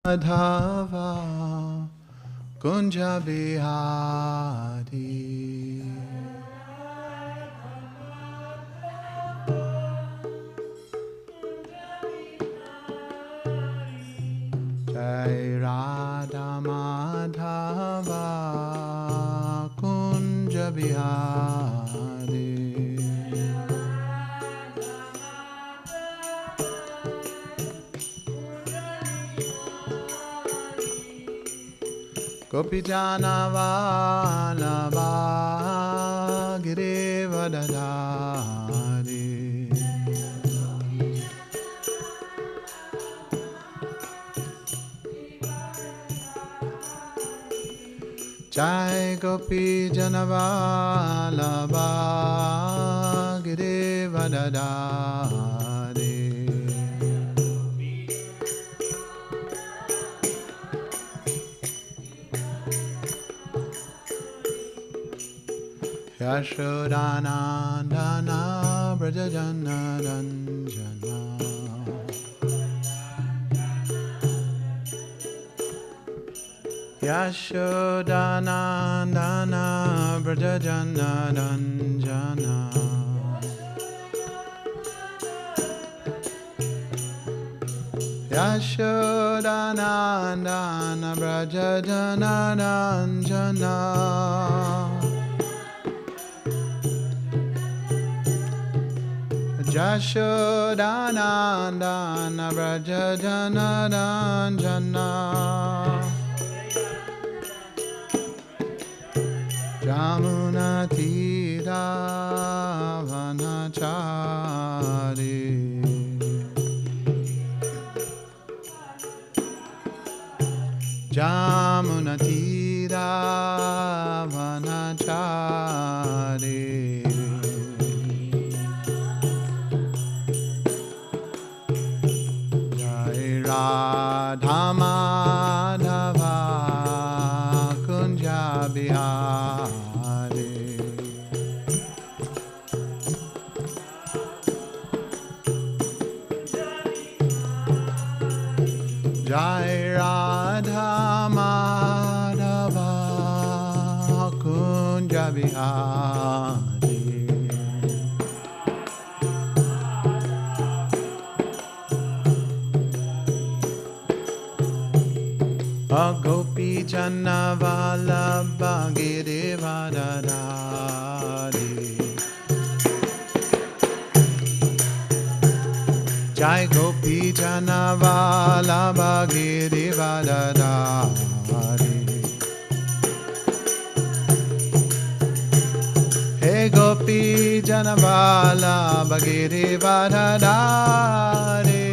Madhava Kunja Bihari Jai Radha Madhava Kunja Bihari Gopijana Vallabha Girivadadari Jai Gopijana Vallabha Girivadadari Yashodanandana Brajajana Ranjana Yashodanandana Brajajana Ranjana Yashodanandana Brajajana Ranjana Yashodanandana Brajajana Ranjana Jamuna Tira Vanachari Jamuna Tira Vanachari Radha Madhava Kunja Bihari Jai Radha Madhava Kunja Bihari Gopi Jana Vallabha Girivadadari Jai Gopi Jana Vallabha Girivadadari Hey Gopi Jana Vallabha Girivadadari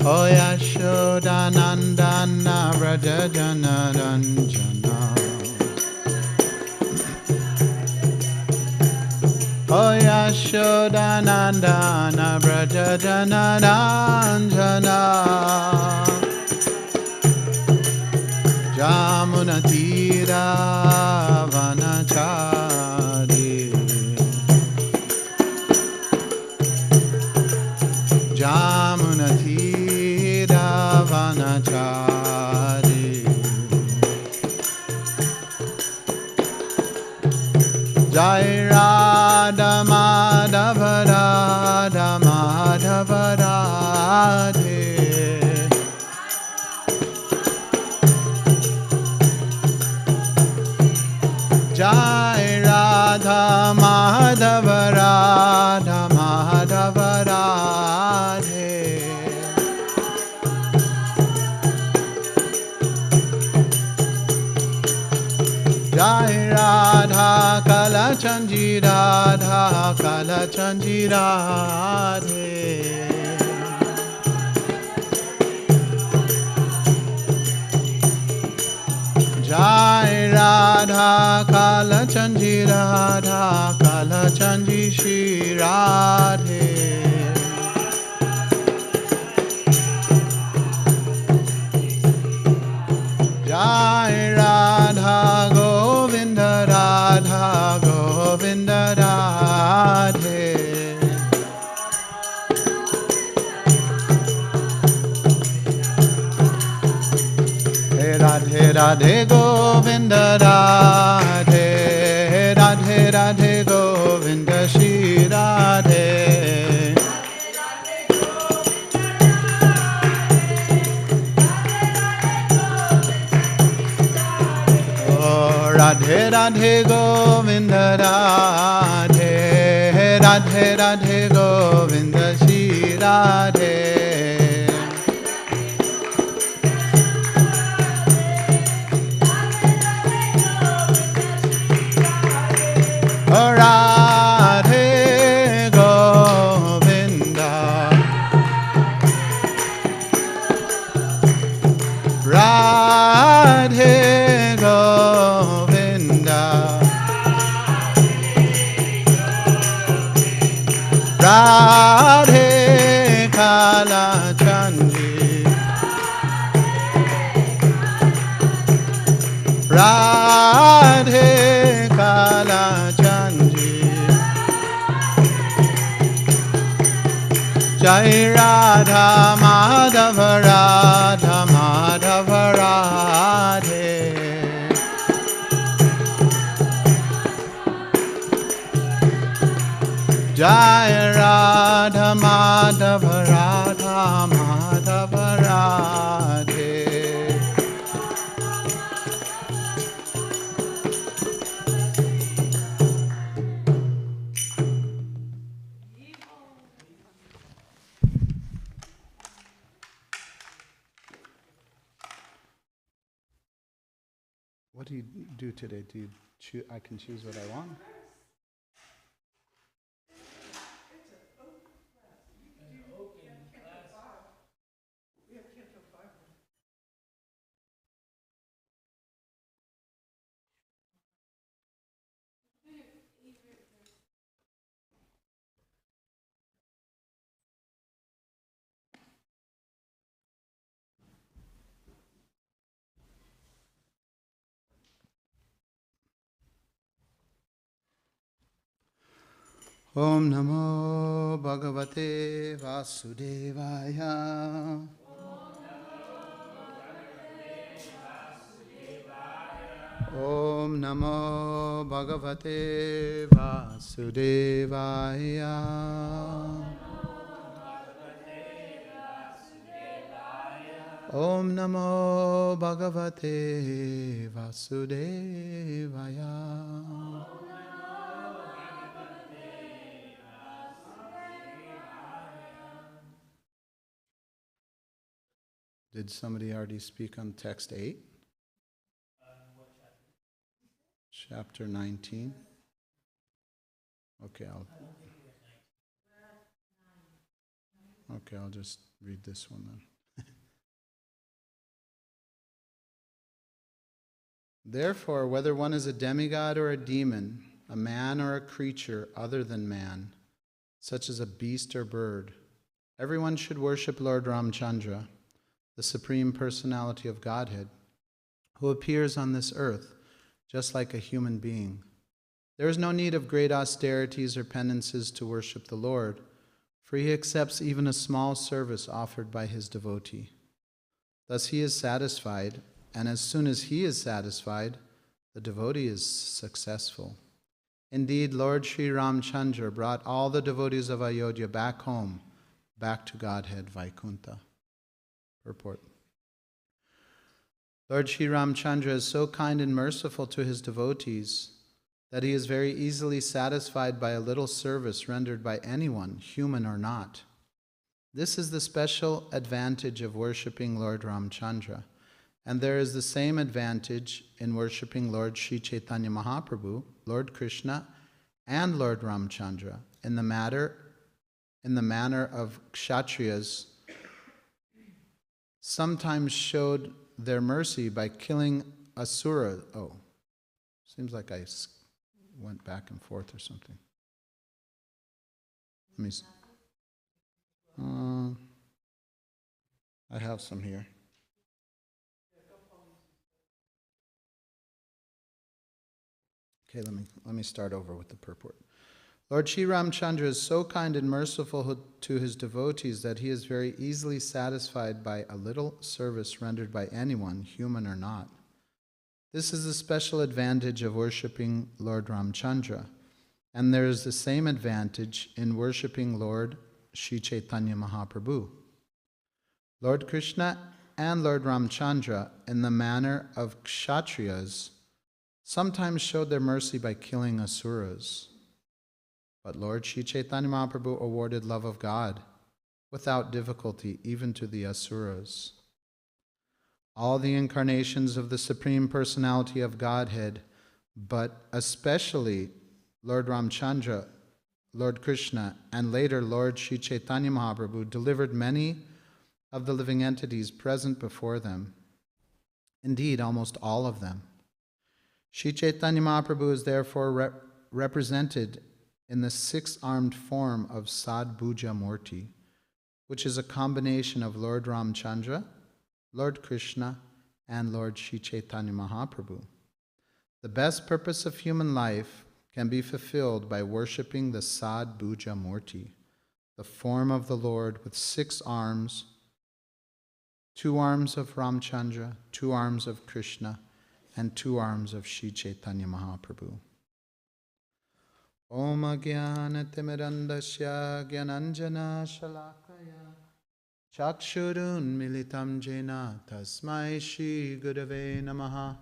O Yashodanandana Brajajana Ranjana O Yashodanandana Brajajana Ranjana Jamuna Tira Vanachari Jamuna Tira Vanachari Jai Radha Madhava Radha Madhava Radhe Jai Radha Madhava Radha Madhava Radhe Kalachandji Radhe. Jai Radha Kalachandji Radha Kalachandji Shri Radhe. Jai Radha Govinda Radha Govinda Radhe. Radhe Radhe Govinda Radhe Radhe Radhe Govinda Shri Radhe. Radhe Radhe Govinda Radhe Radhe Radhe Govinda Shri Radhe. Radhe Govinda Radhe Govinda Radhe Kalachandji Radhe Kalachandji. Jai Radha Madhava Radha Madhava Radhe. Jai Radha Madhava Radha Madhava Radhe. What do you do today? Do you choose? I can choose what I want. Om Namo Bhagavate Vasudevaya. Om Namo Bhagavate Vasudevaya. Om Namo Bhagavate Vasudevaya. Did somebody already speak on text 8? What chapter? Chapter 19. Okay, I'll just read this one then. Therefore, whether one is a demigod or a demon, a man or a creature other than man, such as a beast or bird, everyone should worship Lord Ramchandra, the Supreme Personality of Godhead, who appears on this earth just like a human being. There is no need of great austerities or penances to worship the Lord, for he accepts even a small service offered by his devotee. Thus he is satisfied, and as soon as he is satisfied, the devotee is successful. Indeed, Lord Sri Ramchandra brought all the devotees of Ayodhya back home, back to Godhead Vaikuntha. Purport. Lord Sri Ramchandra is so kind and merciful to his devotees that he is very easily satisfied by a little service rendered by anyone, human or not. This is the special advantage of worshipping Lord Ramchandra, and there is the same advantage in worshipping Lord Sri Chaitanya Mahaprabhu, Lord Krishna, and Lord Ramchandra in the manner of Kshatriyas sometimes showed their mercy by killing Asura. Oh, seems like I went back and forth or something. Let me see. I have some here. Okay, let me start over with the purport. Lord Sri Ramchandra is so kind and merciful to his devotees that he is very easily satisfied by a little service rendered by anyone, human or not. This is a special advantage of worshipping Lord Ramchandra, and there is the same advantage in worshipping Lord Sri Chaitanya Mahaprabhu. Lord Krishna and Lord Ramchandra, in the manner of Kshatriyas, sometimes showed their mercy by killing Asuras. But Lord Sri Chaitanya Mahaprabhu awarded love of God without difficulty even to the Asuras. All the incarnations of the Supreme Personality of Godhead, but especially Lord Ramchandra, Lord Krishna, and later Lord Sri Chaitanya Mahaprabhu delivered many of the living entities present before them. Indeed, almost all of them. Sri Chaitanya Mahaprabhu is therefore represented in the six-armed form of Sadbhuja Murti, which is a combination of Lord Ramchandra, Lord Krishna, and Lord Sri Chaitanya Mahaprabhu. The best purpose of human life can be fulfilled by worshipping the Sadbhuja Murti, the form of the Lord with 6 arms, 2 arms of Ramchandra, 2 arms of Krishna, and 2 arms of Sri Chaitanya Mahaprabhu. Om Jnanatirmirandasya Jnananjana Shalakaya Chakshurun Militam Jena Tasmai Shri Gurave Namaha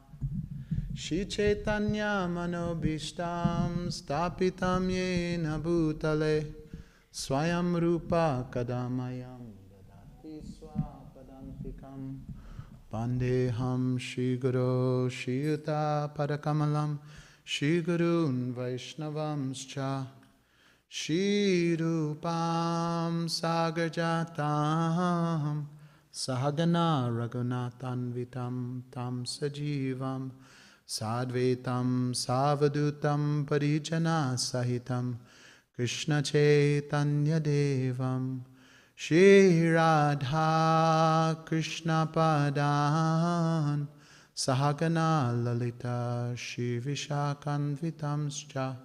Shri Chaitanya Manobhishtam Stapitam Yena Bhutale Swayam Rupa Kadamayam Dadati Swapadantikam Vandeham Shri Guru Shri Yuta Padakamalam Shri Gurun Vaishnavamscha Shri Rupam Sagarjatam Sahagana Raghunathanvitam Tam Sajivam Sadvetam Savadutam Parijana Sahitam Krishna Chaitanya Devam Shri Radha Krishna Padan Sahagana Lalita Shri Vishakanvitamscha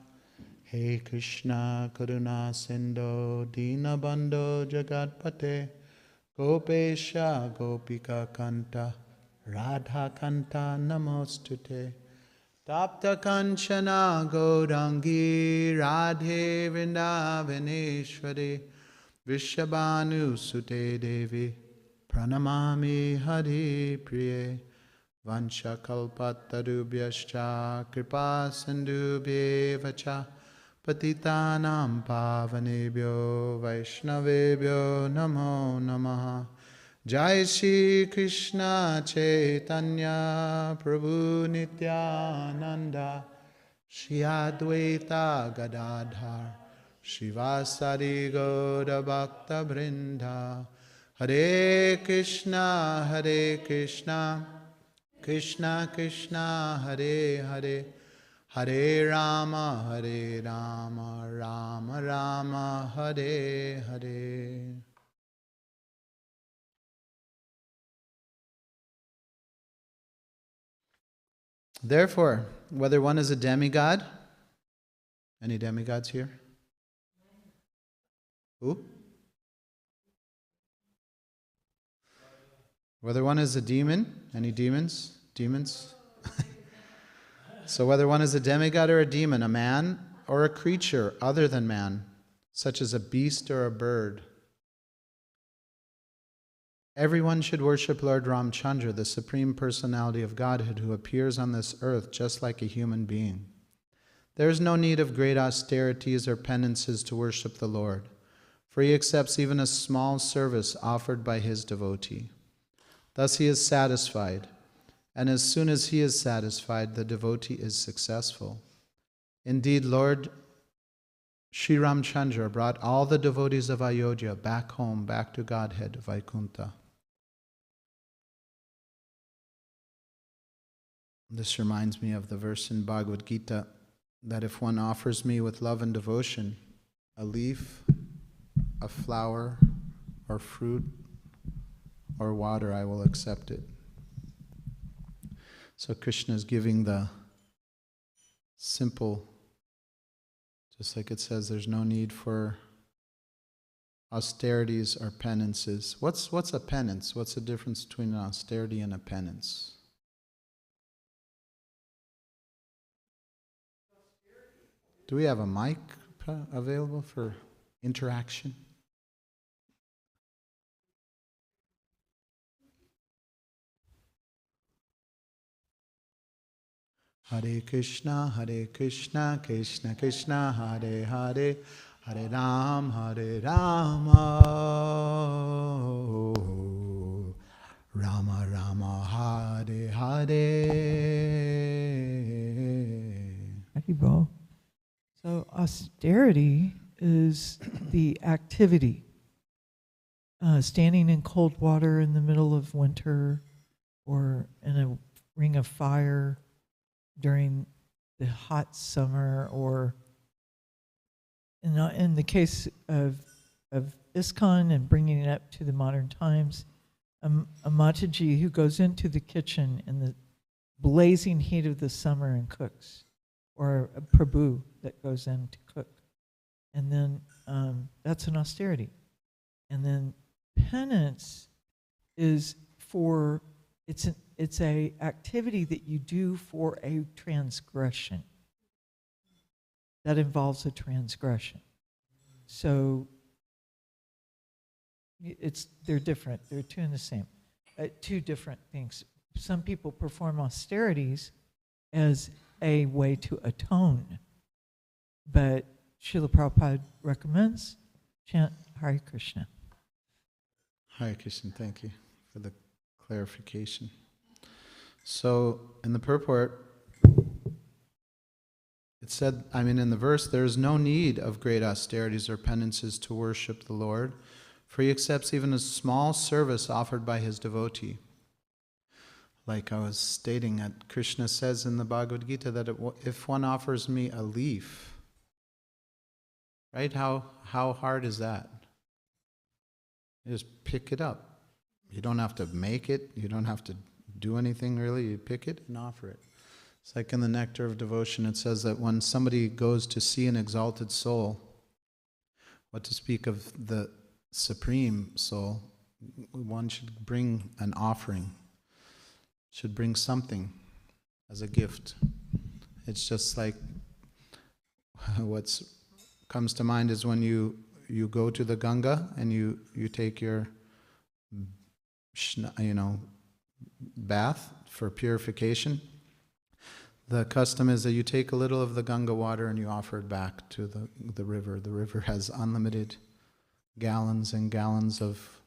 He Krishna Karuna Sindho Dinabandho Jagatpate Gopesha Gopika Kanta Radha Kanta Namostute Tapta Kanchana Gaurangi Radhe Vrindavaneshwari Vishabhanu Sute Devi Pranamami Hari Priye Vanchakalpatarubhyascha Kripa Sindhubhyevacha Patitanam Pavanebhyo Vaishnavebhyo Namo Namaha Jai Shri Krishna Chaitanya Prabhu Nityananda Shri Advaita Gadadhar Shivasari Gauda Bhakta Vrinda Hare Krishna Krishna Krishna Hare Hare Hare Rama Rama Rama Hare Hare. Therefore, whether one is a demigod, any demigods here? Who? Whether one is a demon, any demons? Demons? So whether one is a demigod or a demon, a man or a creature other than man, such as a beast or a bird, everyone should worship Lord Ramchandra, the Supreme Personality of Godhead, who appears on this earth just like a human being. There is no need of great austerities or penances to worship the Lord, for he accepts even a small service offered by his devotee. Thus he is satisfied, and as soon as he is satisfied, the devotee is successful. Indeed, Lord Sri Ramchandra brought all the devotees of Ayodhya back home, back to Godhead, Vaikuntha. This reminds me of the verse in Bhagavad Gita that if one offers me with love and devotion a leaf, a flower, or fruit, or water, I will accept it. So Krishna is giving the simple, just like it says, there's no need for austerities or penances. What's a penance? What's the difference between an austerity and a penance? Do we have a mic available for interaction? Hare Krishna, Krishna Krishna, Hare Hare, Hare Rama, Rama Rama, Hare Hare. Haribol. So austerity is the activity. Standing in cold water in the middle of winter or in a ring of fire during the hot summer, or in the case of ISKCON and bringing it up to the modern times, a Mataji who goes into the kitchen in the blazing heat of the summer and cooks, or a Prabhu that goes in to cook. And then that's an austerity. And then penance is for, it's a activity that you do for a transgression. That involves a transgression. So they're different. They're two in the same. Two different things. Some people perform austerities as a way to atone. But Srila Prabhupada recommends chant Hare Krishna. Hare Krishna, thank you for the clarification. So in the purport, it said, in the verse, there is no need of great austerities or penances to worship the Lord, for he accepts even a small service offered by his devotee. Like I was stating, that Krishna says in the Bhagavad Gita that if one offers me a leaf, right, how hard is that? You just pick it up. You don't have to make it. You don't have to do anything really. You pick it and offer it. It's like in the Nectar of Devotion, it says that when somebody goes to see an exalted soul, what to speak of the Supreme Soul, one should bring an offering, should bring something as a gift. It's just like what comes to mind is when you go to the Ganga and you take your bath for purification. The custom is that you take a little of the Ganga water and you offer it back to the river. The river has unlimited gallons and gallons of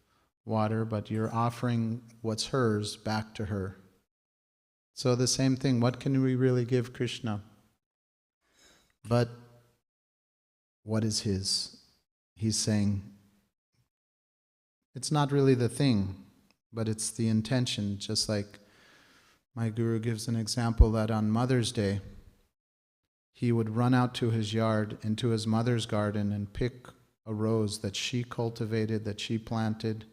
water, but you're offering what's hers back to her. So the same thing, what can we really give Krishna? But what is his? He's saying, it's not really the thing, but it's the intention. Just like my guru gives an example that on Mother's Day, he would run out to his yard, into his mother's garden, and pick a rose that she cultivated, that she planted,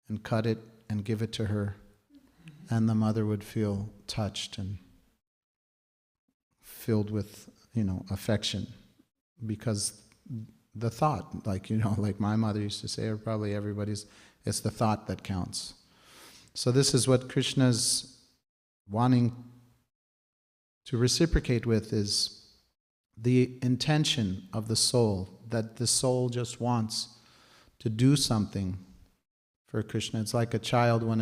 and cut it and give it to her. And the mother would feel touched and filled with, affection, because the thought, like my mother used to say, or probably everybody's, it's the thought that counts. So this is what Krishna's wanting to reciprocate with, is the intention of the soul, that the soul just wants to do something for Krishna. It's like a child, when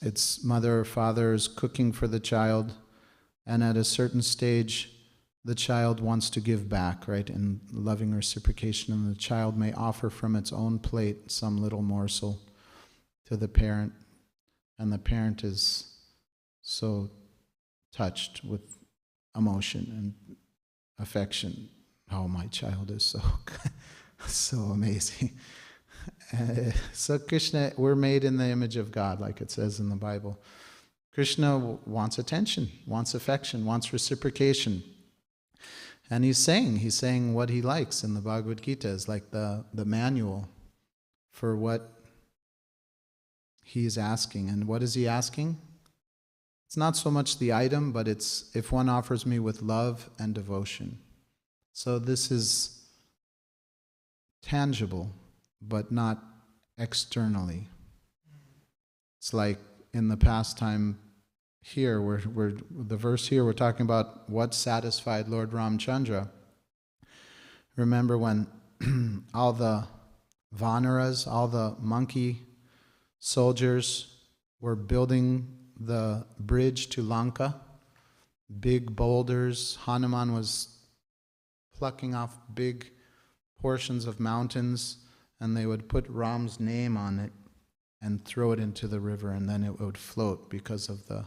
its mother or father is cooking for the child, and at a certain stage, the child wants to give back, right, in loving reciprocation, and the child may offer from its own plate some little morsel to the parent, and the parent is so touched with emotion and affection oh, my child is so, so amazing. So Krishna, we're made in the image of God, like it says in the Bible. Krishna wants attention, wants affection, wants reciprocation. And he's saying what he likes in the Bhagavad Gita is like the manual for what he's asking. And what is he asking? It's not so much the item, but it's if one offers me with love and devotion. So this is tangible, but not externally. It's like in the pastime here, we're the verse here, we're talking about what satisfied Lord Ramchandra. Remember when all the Vanaras, all the monkey soldiers were building the bridge to Lanka, big boulders. Hanuman was plucking off big portions of mountains, and they would put Ram's name on it and throw it into the river, and then it would float because of the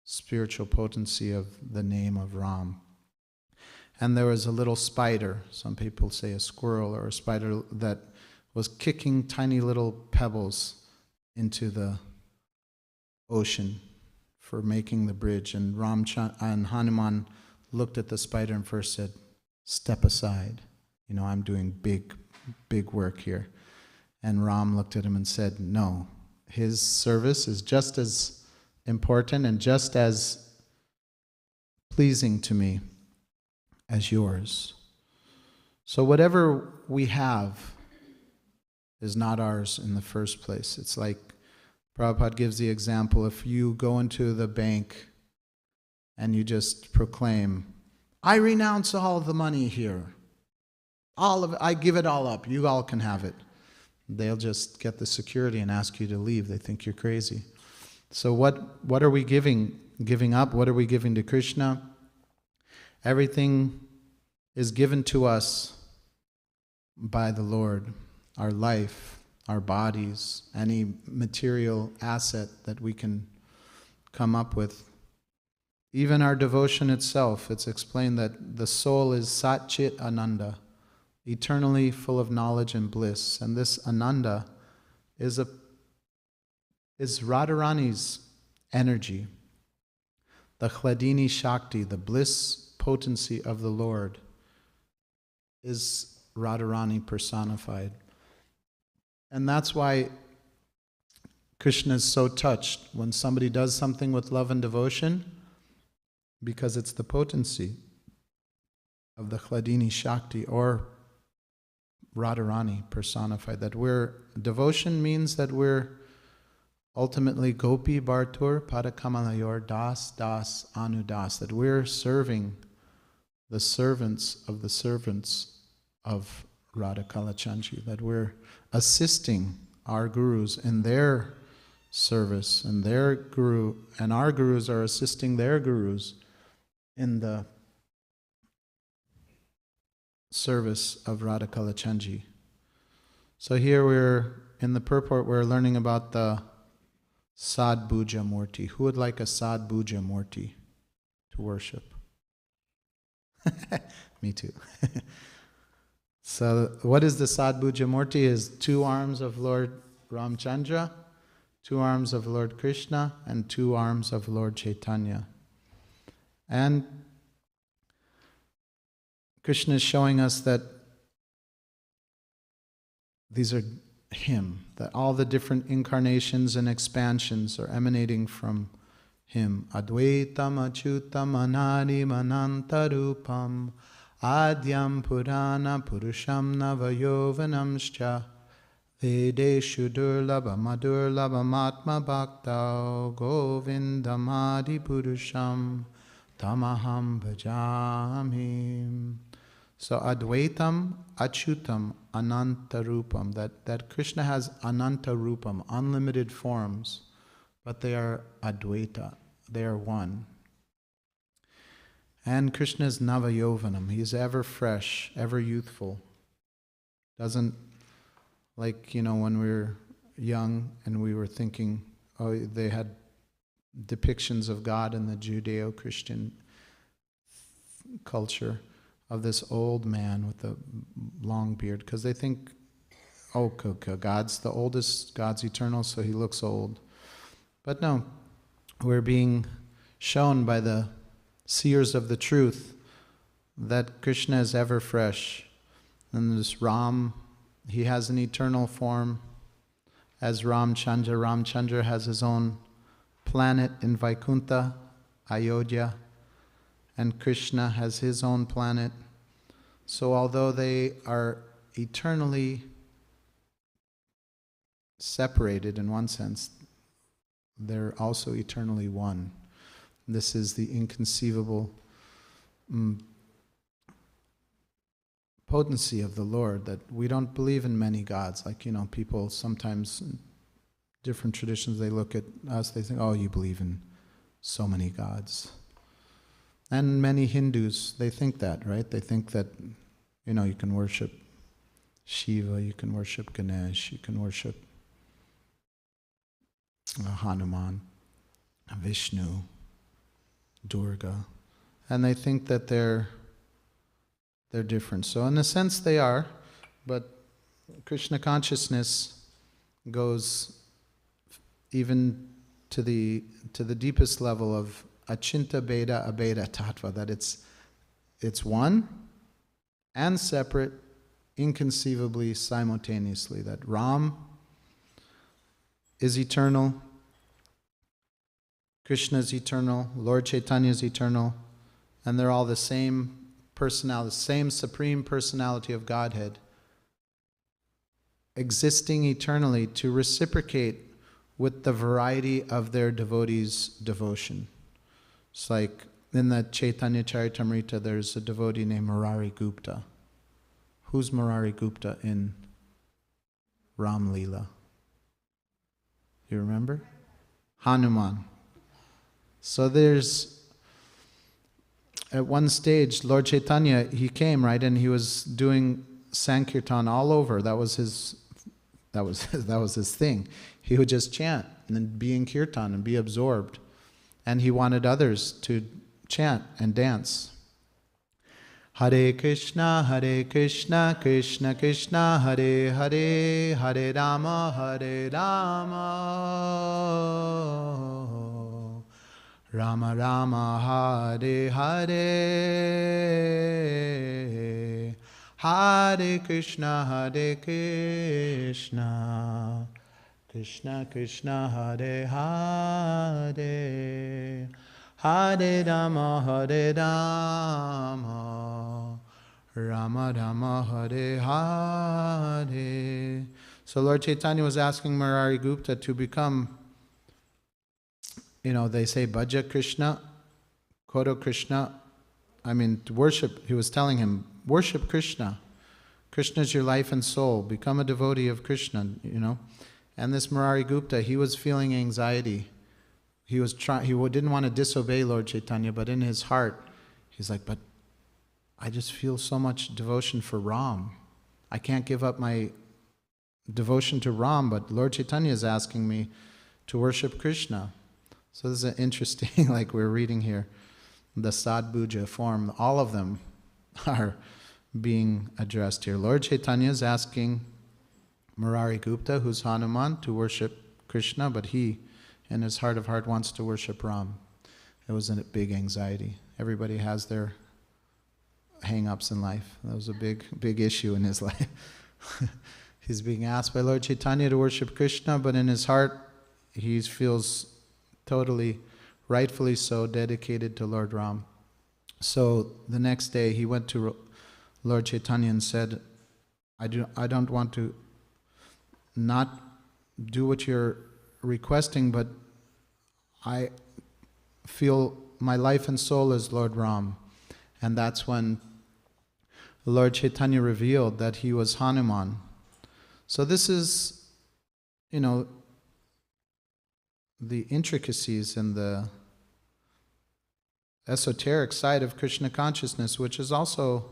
spiritual potency of the name of Ram. And there was a little spider, some people say a squirrel or a spider, that was kicking tiny little pebbles into the ocean for making the bridge. And and Hanuman looked at the spider and first said, "Step aside. I'm doing big work here." And Ram looked at him and said, "No, his service is just as important and just as pleasing to me as yours." So whatever we have is not ours in the first place. It's like Prabhupada gives the example, if you go into the bank and you just proclaim, "I renounce all of the money here. All of it, I give it all up. You all can have it." They'll just get the security and ask you to leave. They think you're crazy. So what are we giving up? What are we giving to Krishna? Everything is given to us by the Lord. Our life, our bodies, any material asset that we can come up with. Even our devotion itself, it's explained that the soul is Sat Chit Ananda, eternally full of knowledge and bliss. And this Ananda is Radharani's energy. The Hladini Shakti, the bliss potency of the Lord, is Radharani personified. And that's why Krishna is so touched when somebody does something with love and devotion, because it's the potency of the Hladini Shakti or Radharani personified. Devotion means that we're ultimately Gopi Bhartur Padakamalayur Das Das Anu Das, that we're serving the servants of Radha Kalachandji, that we're assisting our gurus in their service, and our gurus are assisting their gurus in the service of Radha Kalachandji. So here we're in the purport, we're learning about the Sadbhuja Murti. Who would like a Sadbhuja Murti to worship? Me too. So what is the Sadbhuja Murti? Is 2 arms of Lord Ramchandra, 2 arms of Lord Krishna, and 2 arms of Lord Chaitanya. And Krishna is showing us that these are Him, that all the different incarnations and expansions are emanating from Him. Advaitam Achyutam Anadim Anantarupam Adyam Purana Purusham Navayovanamscha Vedeshu Durlabham Adurlabham Atma Bhaktau Govindamadi Purusham Tamaham Bhajami. So Advaitam Achyutam Anantarupam, that Krishna has Anantarupam, unlimited forms, but they are Advaita, they are one. And Krishna is Navayovanam, he is ever fresh, ever youthful. Doesn't, like, when we were young and we were thinking, oh, they had depictions of God in the Judeo-Christian culture. of this old man with the long beard, because they think, oh, God's the oldest, God's eternal, so he looks old. But no, we're being shown by the seers of the truth that Krishna is ever fresh. And this Ram, he has an eternal form as Ramchandra. Ramchandra has his own planet in Vaikuntha, Ayodhya, and Krishna has his own planet. So although they are eternally separated in one sense, they're also eternally one. This is the inconceivable potency of the Lord, that we don't believe in many gods. Like, people sometimes, in different traditions, they look at us, they think, oh, you believe in so many gods. And many Hindus, they think that, right? They think that, you can worship Shiva, you can worship Ganesh, you can worship Hanuman, Vishnu, Durga. And they think that they're different. So in a sense they are, but Krishna consciousness goes even to the deepest level of Achinta Beda Abeda Tattva, that it's one and separate inconceivably simultaneously, that Ram is eternal, Krishna is eternal, Lord Chaitanya is eternal, and they're all the same personality, the same supreme personality of Godhead, existing eternally to reciprocate with the variety of their devotees' devotion. It's like in the Chaitanya Charitamrita, there's a devotee named Murari Gupta. Who's Murari Gupta in Ram Leela? You remember? Hanuman. So there's, at one stage, Lord Chaitanya, he came, right, and he was doing Sankirtan all over. That was his thing. He would just chant and then be in kirtan and be absorbed. And he wanted others to chant and dance. Hare Krishna, Krishna Krishna, Hare Hare, Hare Rama, Rama Rama, Hare Hare, Hare Krishna, Krishna Krishna, Hare Hare, Hare Rama, Rama Rama, Hare Hare. So Lord Chaitanya was asking Murari Gupta to become, they say Bhaja Krishna, Kodo Krishna. To worship, he was telling him, worship Krishna. Krishna is your life and soul. Become a devotee of Krishna, And this Murari Gupta, he was feeling anxiety. He didn't want to disobey Lord Chaitanya, but in his heart, he's like, but I just feel so much devotion for Ram. I can't give up my devotion to Ram, but Lord Chaitanya is asking me to worship Krishna. So this is an interesting, like we're reading here, the Sadbhuja form, all of them are being addressed here. Lord Chaitanya is asking Murari Gupta, who's Hanuman, to worship Krishna, but he, in his heart of heart, wants to worship Ram. It was a big anxiety. Everybody has their hang-ups in life. That was a big issue in his life. He's being asked by Lord Chaitanya to worship Krishna, but in his heart, he feels totally, rightfully so, dedicated to Lord Ram. So the next day, he went to Lord Chaitanya and said, I don't want to not do what you're requesting, but I feel my life and soul is Lord Ram. And that's when Lord Chaitanya revealed that he was Hanuman. So this is, the intricacies and the esoteric side of Krishna consciousness, which is also,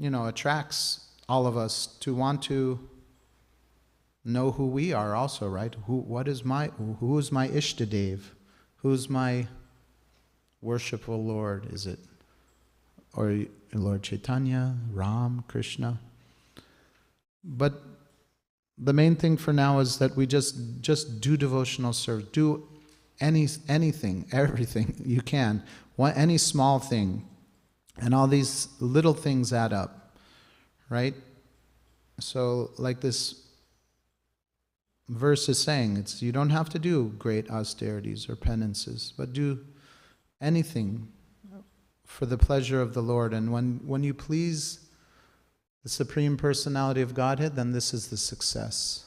attracts all of us to want to know who we are also, right? Who is my Ishtadev? Who's my worshipful Lord? Is it or Lord Chaitanya, Ram, Krishna. But the main thing for now is that we just do devotional service. Do anything, everything you can. Any small thing. And all these little things add up. Right? So like this verse is saying, you don't have to do great austerities or penances, but do anything for the pleasure of the Lord. And when you please the Supreme Personality of Godhead, then this is the success.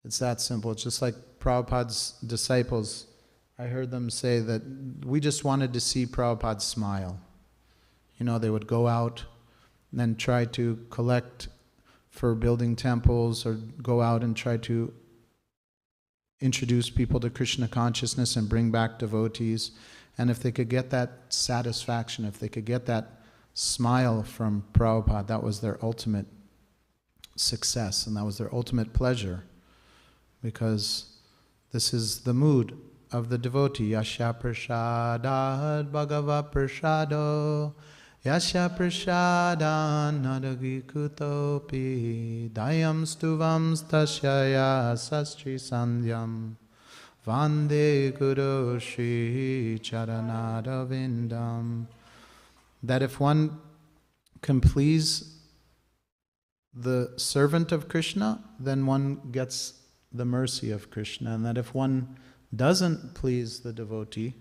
It's that simple. It's just like Prabhupada's disciples. I heard them say that we just wanted to see Prabhupada smile. They would go out and then try to collect for building temples, or go out and try to introduce people to Krishna consciousness and bring back devotees. And if they could get that satisfaction, if they could get that smile from Prabhupada, that was their ultimate success, and that was their ultimate pleasure, because this is the mood of the devotee. Yasha prashadat bhagava prasado, yasha prasadan nadagikutopi, dayam stuvam stasya sastri sandhyam, vande guru shri charanadavindam. That if one can please the servant of Krishna, then one gets the mercy of Krishna. And that if one doesn't please the devotee,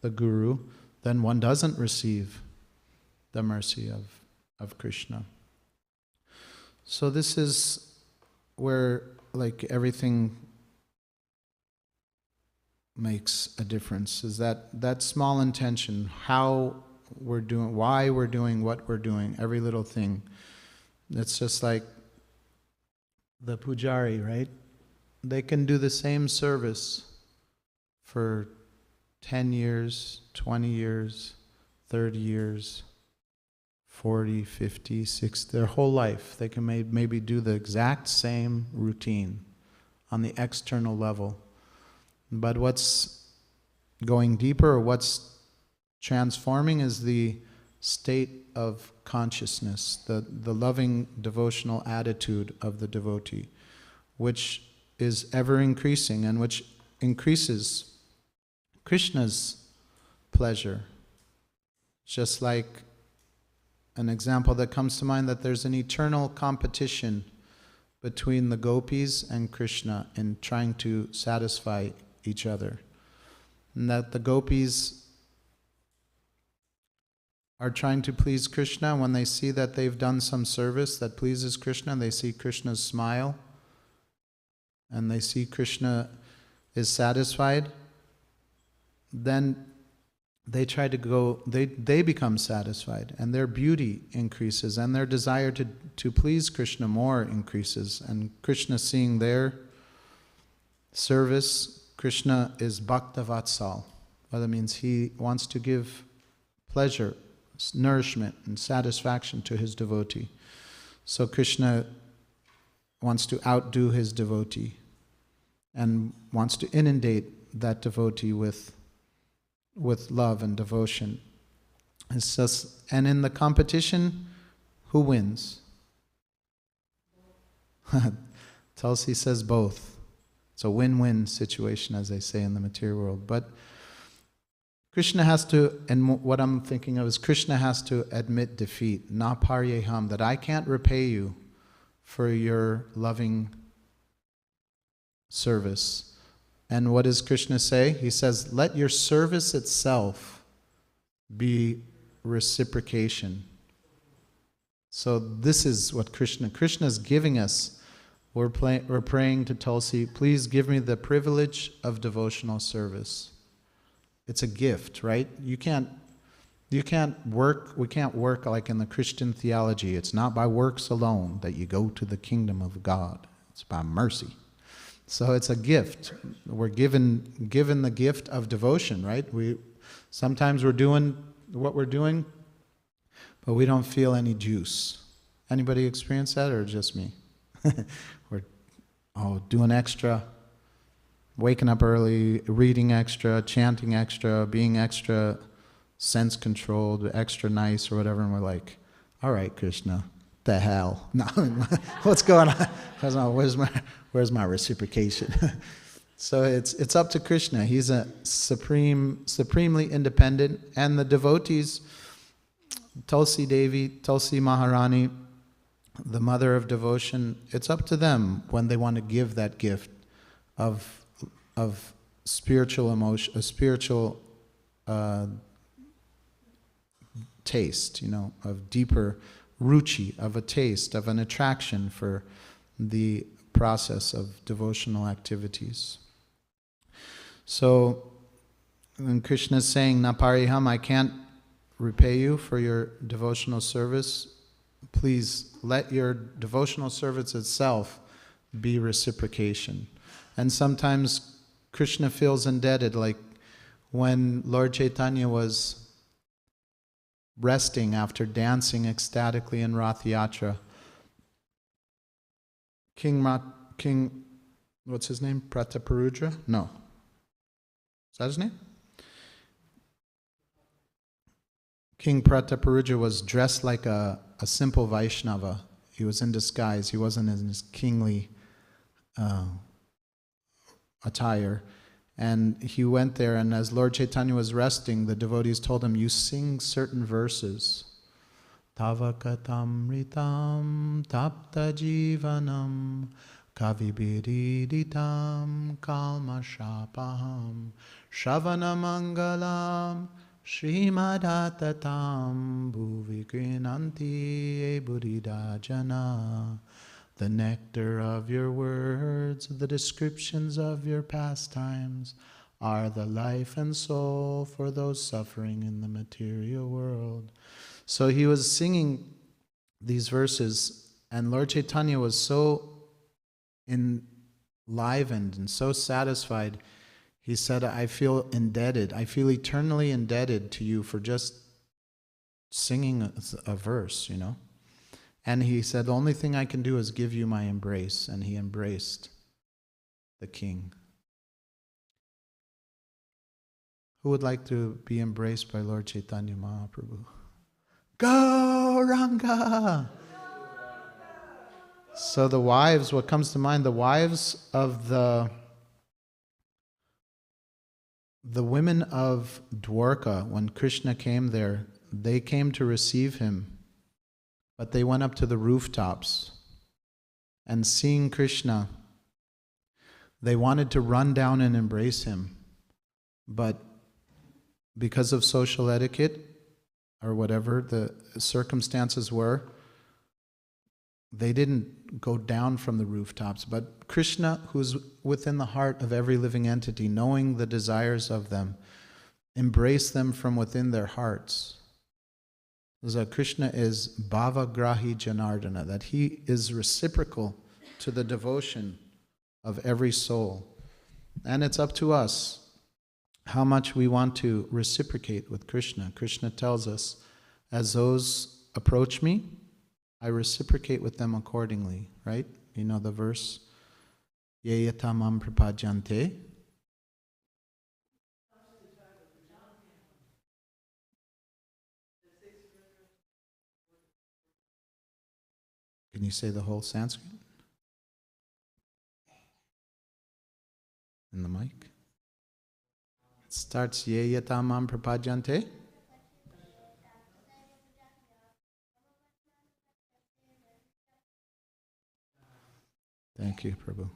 the guru, then one doesn't receive the mercy of Krishna. So this is where everything makes a difference, is that small intention, how we're doing, why we're doing what we're doing, every little thing. It's just like the pujari, right? They can do the same service for 10 years, 20 years, 30 years, 40, 50, 60, their whole life. They can maybe do the exact same routine on the external level. But what's going deeper, or what's transforming, is the state of consciousness, the loving devotional attitude of the devotee, which is ever increasing and which increases Krishna's pleasure. Just like an example that comes to mind, that there's an eternal competition between the gopis and Krishna in trying to satisfy each other. And that the gopis are trying to please Krishna. When they see that they've done some service that pleases Krishna, they see Krishna's smile, and they see Krishna is satisfied, then they try to go, they become satisfied, and their beauty increases, and their desire to please Krishna more increases. And Krishna, seeing their service, Krishna is Bhakta Vatsal. Well, that means he wants to give pleasure, nourishment, and satisfaction to his devotee. So Krishna wants to outdo his devotee and wants to inundate that devotee with love and devotion. It's just, and in the competition, who wins? Tulsi says both. It's a win-win situation, as they say in the material world. But Krishna has to, and what I'm thinking of is Krishna has to admit defeat, na paryeham, that I can't repay you for your loving service. And what does Krishna say? He says, let your service itself be reciprocation. So this is what Krishna is giving us. We're praying to Tulsi, please give me the privilege of devotional service. It's a gift, right? You can't work, we can't work like in the Christian theology. It's not by works alone that you go to the kingdom of God. It's by mercy. So it's a gift. We're given the gift of devotion, right? Sometimes we're doing what we're doing, but we don't feel any juice. Anybody experience that, or just me? We're doing extra, waking up early, reading extra, chanting extra, being extra sense controlled, extra nice or whatever, and we're like, all right, Krishna, the hell? No, what's going on? Where's my reciprocation? So it's up to Krishna. He's a supremely independent, and the devotees, Tulsi Devi, Tulsi Maharani, the mother of devotion, it's up to them when they want to give that gift of spiritual emotion, a spiritual taste, of deeper ruchi, of a taste, of an attraction for the process of devotional activities. So, when Krishna is saying, Napariham, I can't repay you for your devotional service, please let your devotional service itself be reciprocation. And sometimes Krishna feels indebted, like when Lord Chaitanya was resting after dancing ecstatically in Rath Yatra. King, what's his name? Prataparudra? No. Is that his name? King Prataparudra was dressed like a simple Vaishnava. He was in disguise. He wasn't in his kingly attire. And he went there, and as Lord Chaitanya was resting, the devotees told him, you sing certain verses. Tava katamritam tapta jivanam kavibiriditam kalmashapaham Shavanamangalam Srimadattatam Bhuvikrinanti Buddhidajana. The nectar of your words, the descriptions of your pastimes, are the life and soul for those suffering in the material world. So he was singing these verses, and Lord Chaitanya was so enlivened and so satisfied. He said, I feel indebted. I feel eternally indebted to you for just singing a verse, And he said, the only thing I can do is give you my embrace. And he embraced the king. Who would like to be embraced by Lord Chaitanya Mahaprabhu? Gauranga! So the wives, what comes to mind, the wives of the women of Dwarka, when Krishna came there, they came to receive him, but they went up to the rooftops, and seeing Krishna, they wanted to run down and embrace him, but because of social etiquette, or whatever the circumstances were, they didn't go down from the rooftops. But Krishna, who's within the heart of every living entity, knowing the desires of them, embraced them from within their hearts. So Krishna is Bhavagrahi Janardana, that he is reciprocal to the devotion of every soul. And it's up to us how much we want to reciprocate with Krishna. Krishna tells us, as those approach me, I reciprocate with them accordingly, right? You know the verse, Ye yatamam prapajante. Can you say the whole Sanskrit? In the mic? It starts, Ye yatamam prapajante. Thank you, Prabhu.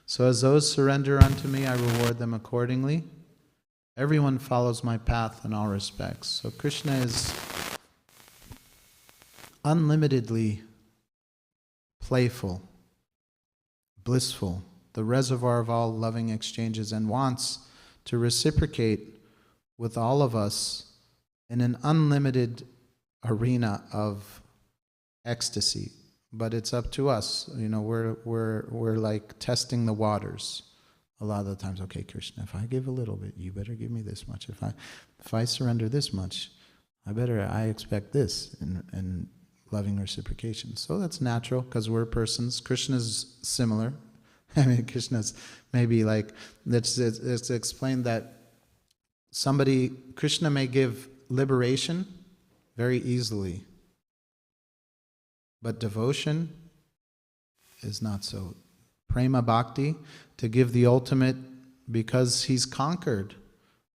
So as those surrender unto me, I reward them accordingly. Everyone follows my path in all respects. So Krishna is unlimitedly playful, blissful, the reservoir of all loving exchanges, and wants to reciprocate with all of us in an unlimited arena of ecstasy. But it's up to us. We're like testing the waters. A lot of the times, okay, Krishna, if I give a little bit, you better give me this much. If I surrender this much, I expect this in loving reciprocation. So that's natural because we're persons. Krishna's similar. Krishna's maybe like, let's explain that Krishna may give liberation very easily, but devotion is not so. Prema bhakti, to give the ultimate, because he's conquered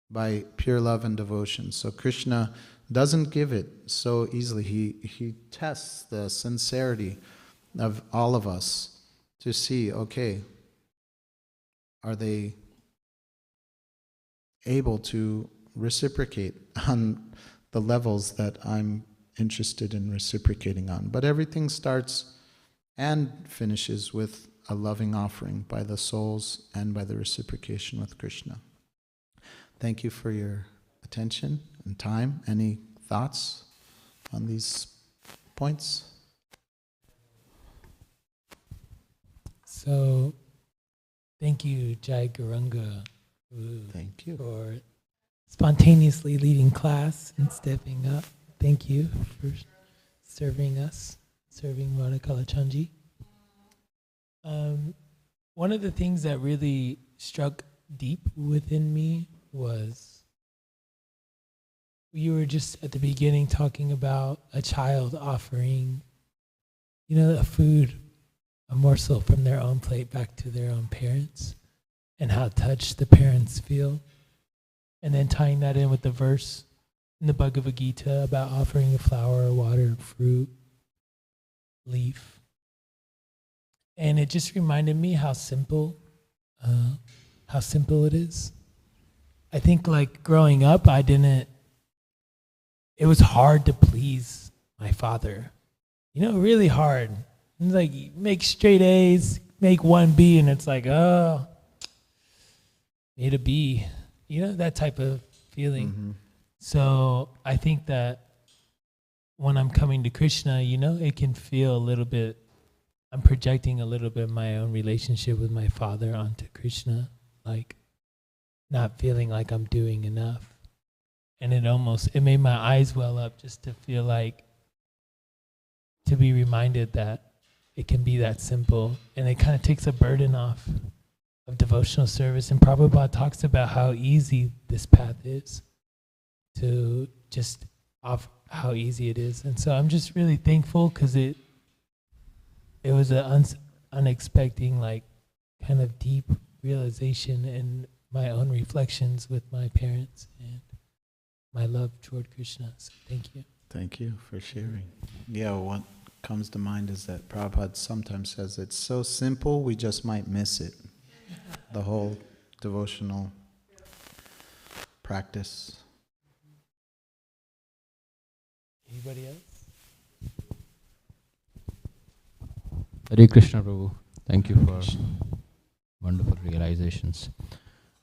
by pure love and devotion. So Krishna doesn't give it so easily. He tests the sincerity of all of us to see, okay, are they able to reciprocate on the levels that I'm interested in reciprocating on. But everything starts and finishes with a loving offering by the souls and by the reciprocation with Krishna. Thank you for your attention and time. Any thoughts on these points? So, thank you, Jai Garanga, Thank you. for spontaneously leading class and stepping up. Thank you for serving us, serving Radha Kalachandji. One of the things that really struck deep within me was you were just at the beginning talking about a child offering, a food, a morsel from their own plate back to their own parents, and how touched the parents feel. And then tying that in with the verse in the Bhagavad Gita about offering a flower, water, fruit, leaf. And it just reminded me how simple it is. I think like growing up, it was hard to please my father. Really hard. It's like, make straight A's, make one B, and it's like, oh, made a B. That type of feeling. Mm-hmm. So I think that when I'm coming to Krishna, it can feel a little bit, I'm projecting a little bit my own relationship with my father onto Krishna, like not feeling like I'm doing enough. And it made my eyes well up just to feel like, to be reminded that it can be that simple. And it kind of takes a burden off of devotional service. And Prabhupada talks about how easy this path is, to just off how easy it is. And so I'm just really thankful because it was an unexpected, like, kind of deep realization in my own reflections with my parents and my love toward Krishna. So thank you. Thank you for sharing. Yeah, what comes to mind is that Prabhupada sometimes says it's so simple we just might miss it. The whole devotional practice. Anybody else? Hare Krishna Prabhu, thank you for wonderful realizations.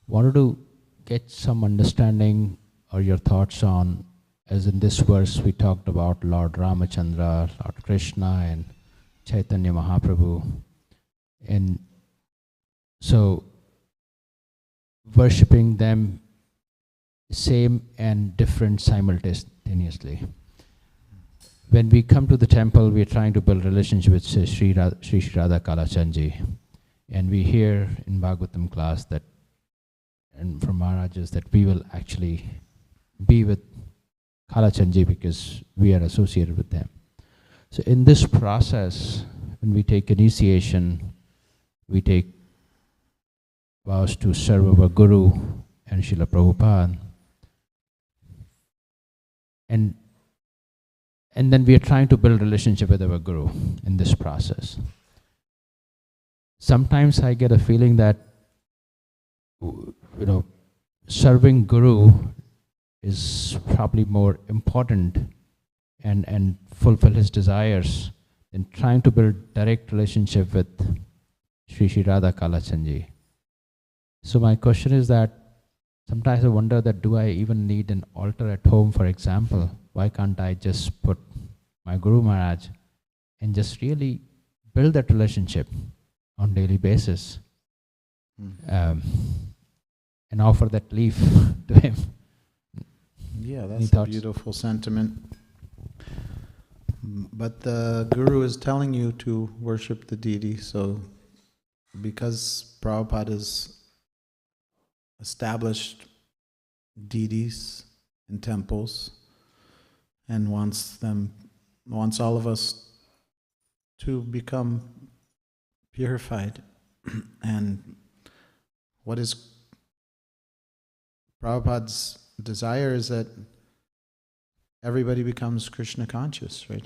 Wanted to get some understanding or your thoughts on, as in this verse we talked about Lord Ramachandra, Lord Krishna and Chaitanya Mahaprabhu. And so worshipping them same and different simultaneously. When we come to the temple, we are trying to build relationship with Sri Radha Kalachandji. And we hear in Bhagavatam class that, and from Maharajas, that we will actually be with Kalachandji because we are associated with them. So in this process, when we take initiation, we take vows to serve our Guru and Srila Prabhupada. And then we are trying to build relationship with our Guru in this process. Sometimes I get a feeling that, serving Guru is probably more important and fulfill his desires than trying to build direct relationship with Sri Radha Kalachandji. So my question is that sometimes I wonder that do I even need an altar at home, for example? Why can't I just put my Guru Maharaj and just really build that relationship on daily basis and offer that leaf to him? Yeah, Any that's a thoughts? beautiful sentiment. But the Guru is telling you to worship the deity, so because Prabhupada has established deities in temples and wants all of us to become purified. And what is Prabhupada's desire is that everybody becomes Krishna conscious, right?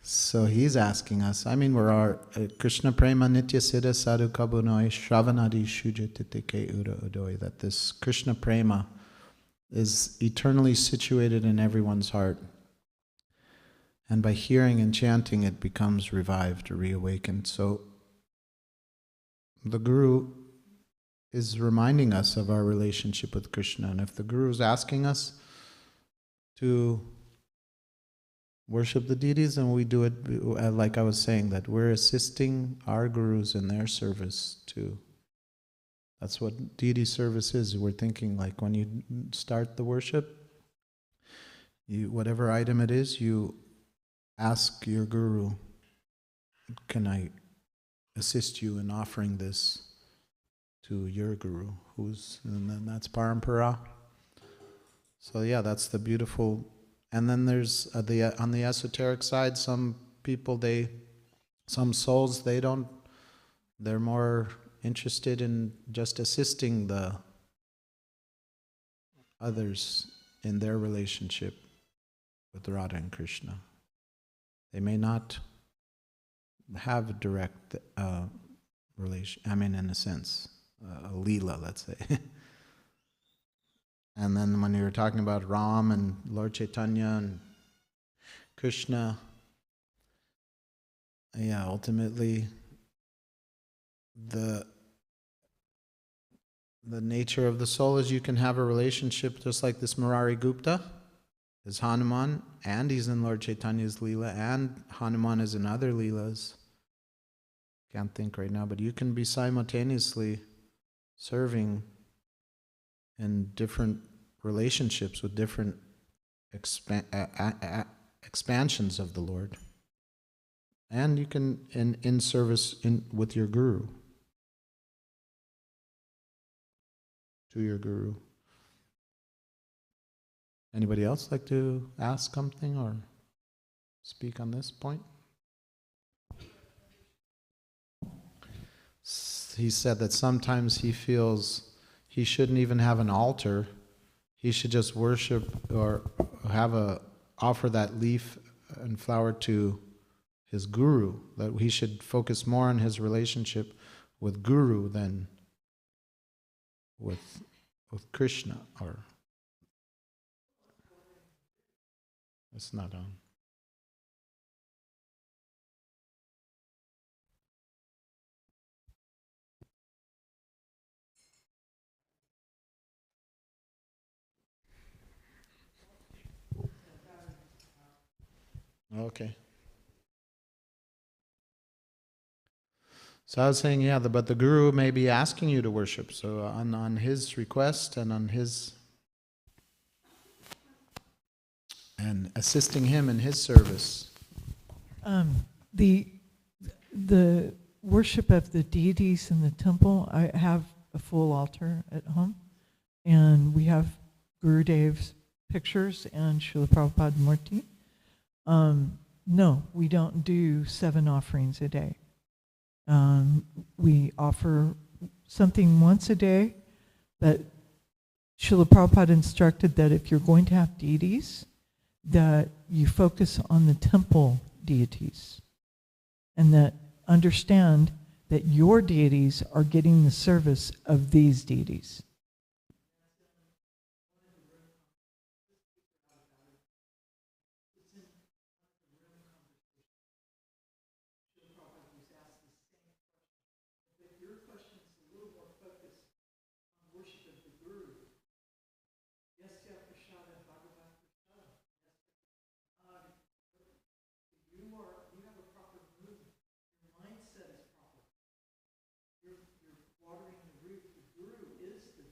So he's asking us, we're Krishna prema nitya siddha sadhu kabunoi shravanadi shujatitike ura udoi, that this Krishna prema is eternally situated in everyone's heart. And by hearing and chanting, it becomes revived or reawakened. So the Guru is reminding us of our relationship with Krishna. And if the Guru is asking us to worship the deities, and we do it, like I was saying, that we're assisting our Gurus in their service too. That's what deity service is. We're thinking like when you start the worship, whatever item it is, you ask your Guru, can I assist you in offering this to your Guru, and then that's Parampara. So yeah, that's the beautiful. And then there's on the esoteric side, some people, some souls, they're more interested in just assisting the others in their relationship with Radha and Krishna. They may not have a direct relation, in a sense, a Leela, let's say. And then when you were talking about Ram and Lord Chaitanya and Krishna, yeah, ultimately the nature of the soul is you can have a relationship just like this Murari Gupta is Hanuman, and he's in Lord Chaitanya's Leela, and Hanuman is in other Leelas. Can't think right now, but you can be simultaneously serving in different relationships with different expansions of the Lord. And you can in service with your Guru, to your Guru. Anybody else like to ask something or speak on this point? He said that sometimes he feels he shouldn't even have an altar. He should just worship or offer that leaf and flower to his Guru, that he should focus more on his relationship with Guru than with Krishna. Or it's not on. Okay. So I was saying, yeah, but the Guru may be asking you to worship. So on his request and and assisting him in his service. The worship of the deities in the temple, I have a full altar at home, and we have Gurudev's pictures and Srila Prabhupada Murti. No, we don't do 7 offerings a day. We offer something once a day, but Srila Prabhupada instructed that if you're going to have deities, that you focus on the temple deities, and that understand that your deities are getting the service of these deities. Watering the root, the Guru is the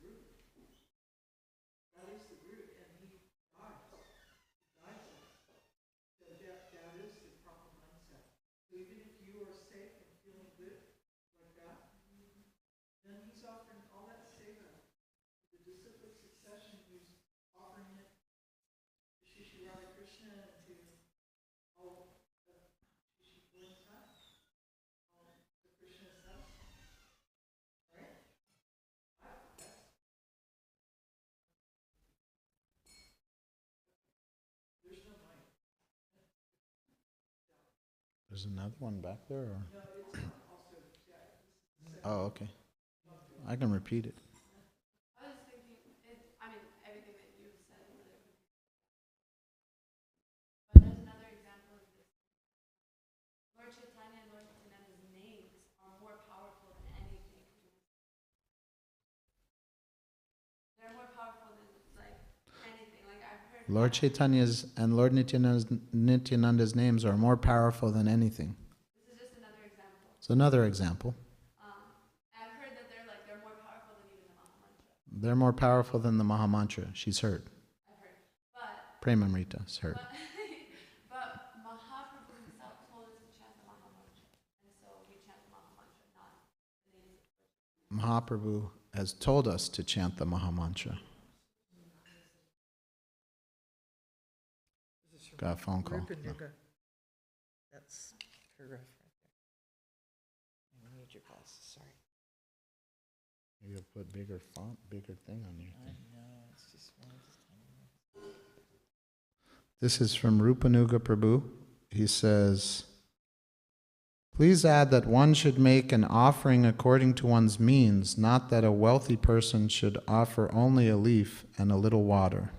There's another one back there? Or? Oh, okay. I can repeat it. I was thinking, I mean, everything that you've said, but there's another example of this. Lord Chaitanya and Lord Nityananda's names are more powerful than anything. They're more powerful than like anything. Like I've heard. Lord Chaitanya's and Lord Nityananda's names are more powerful than anything. This is just another example. It's another example. I've heard that they're more powerful than even the Mahamantra. They're more powerful than the Mahamantra. She's heard. I've heard, but Premamrita's heard. but Mahaprabhu himself told us to chant the Mahamantra, and so we chant the Mahamantra, not the names. Mahaprabhu has told us to chant the Mahamantra. Got a phone call. No. That's paragraph right there. I need your glasses, sorry. You'll put bigger font, bigger thing on your I thing. know, it's just one of those tiny ones. This is from Rupanuga Prabhu. He says, please add that one should make an offering according to one's means, not that a wealthy person should offer only a leaf and a little water.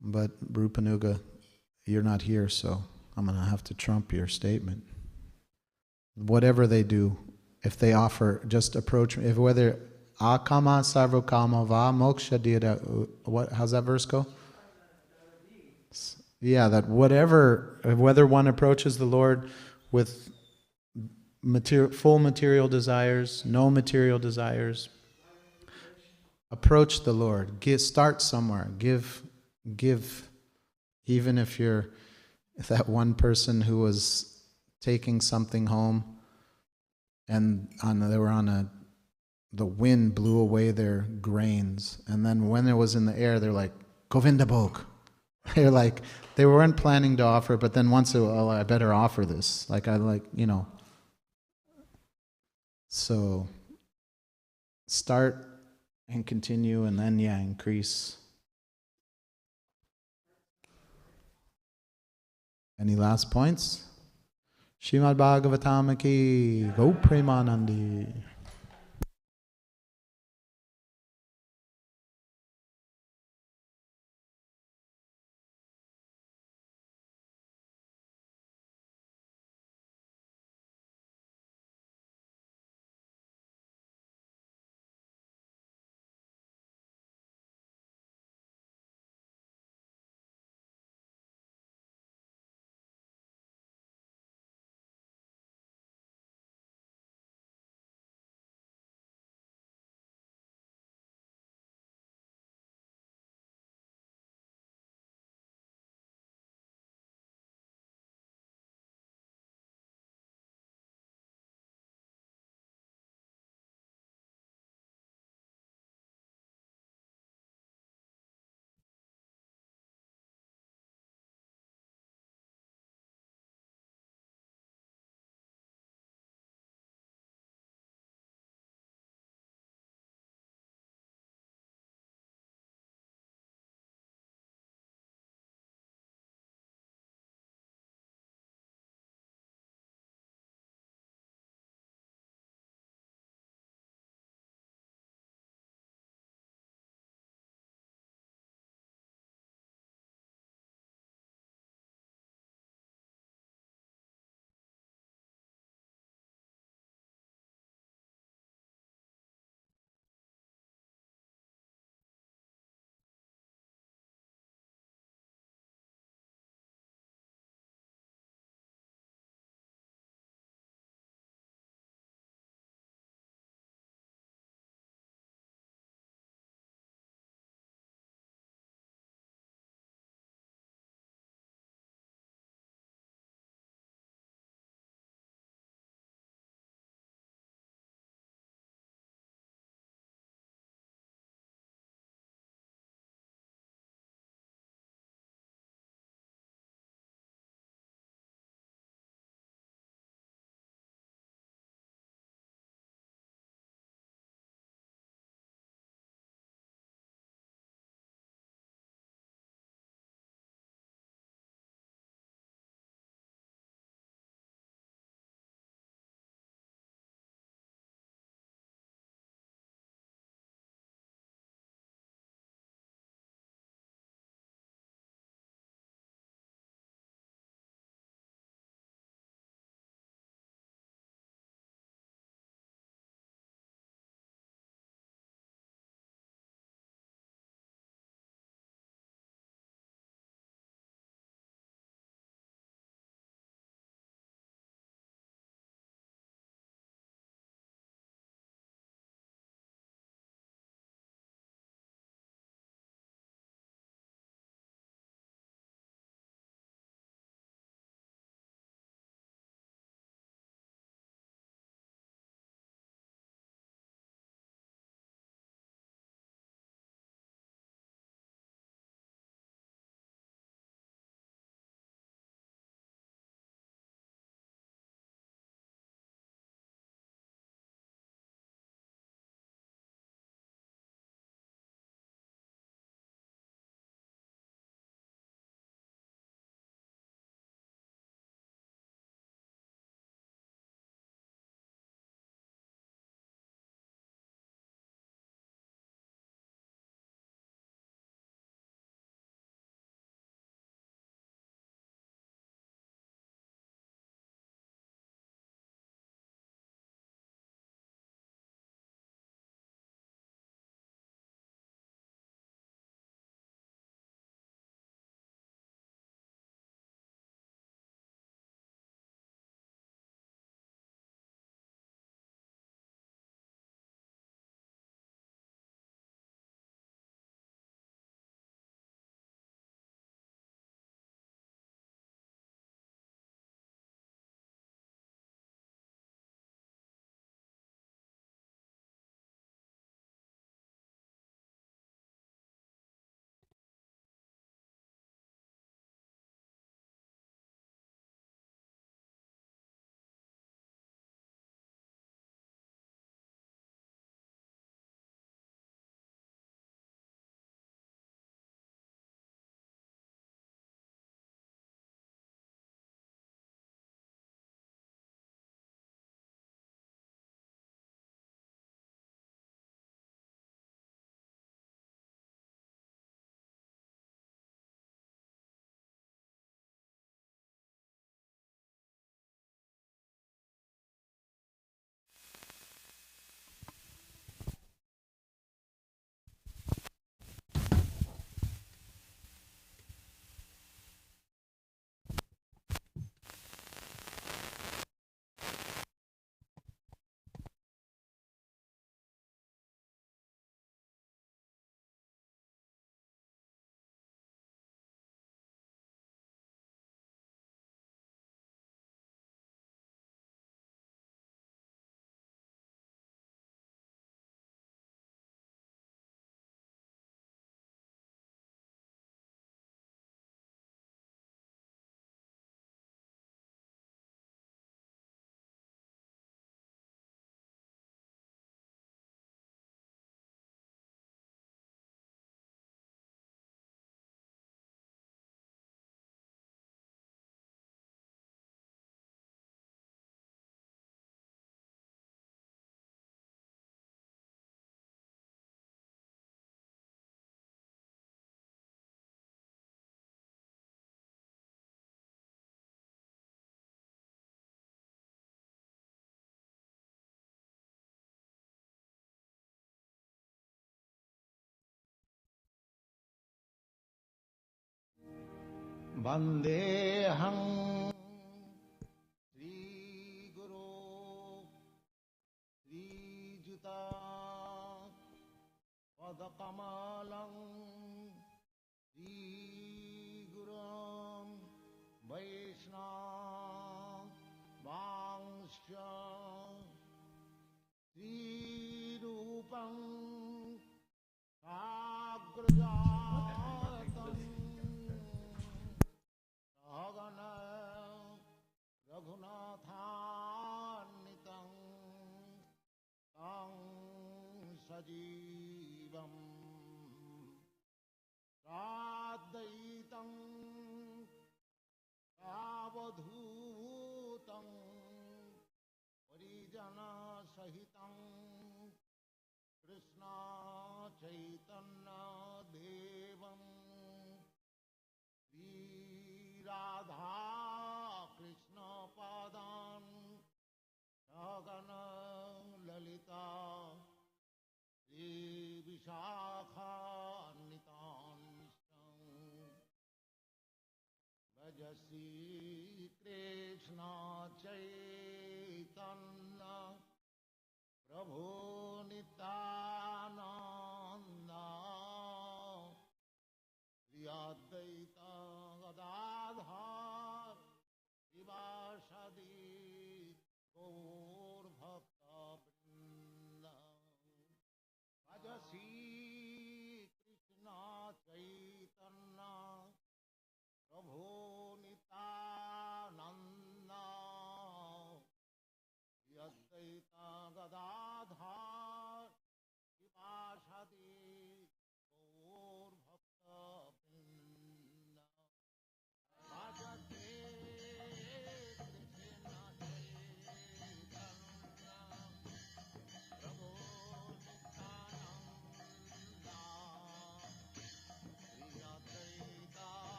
But Rupanuga, you're not here, so I'm going to have to trump your statement. Whatever they do, if they offer, just approach, if whether akama sarvakama va moksha dira, what? How's that verse go? Yeah, that whatever, whether one approaches the Lord with full material desires, no material desires, approach the Lord. Start somewhere. Give. Even if you're that one person who was taking something home, and the wind blew away their grains, and then when it was in the air, they're like, Govinda Bhog. They're like, they weren't planning to offer, but then once, I better offer this. So start and continue, and then increase. Any last points? Srimad Bhagavatam ki Go Premanandi. Vandeham Sri Guru Sri Juta Padakamalam Sri Gurum Vaishnava Vangsha Sri Rupam Sagrajatam Sagana Raghunathannitam Tam Sajivam Radhaitam Savadhutam Parijana Sahitam Krishna Chaitanya Devam Sri Radha Krishna Padan Sagana Lalita Sri Vishakha Nitanisham Bhajasi Krishna Chaitanya Prabhu Nityananda Sri Advaita Gadadhar Srivasadi Gaur Bhakta Vrinda Bhajasi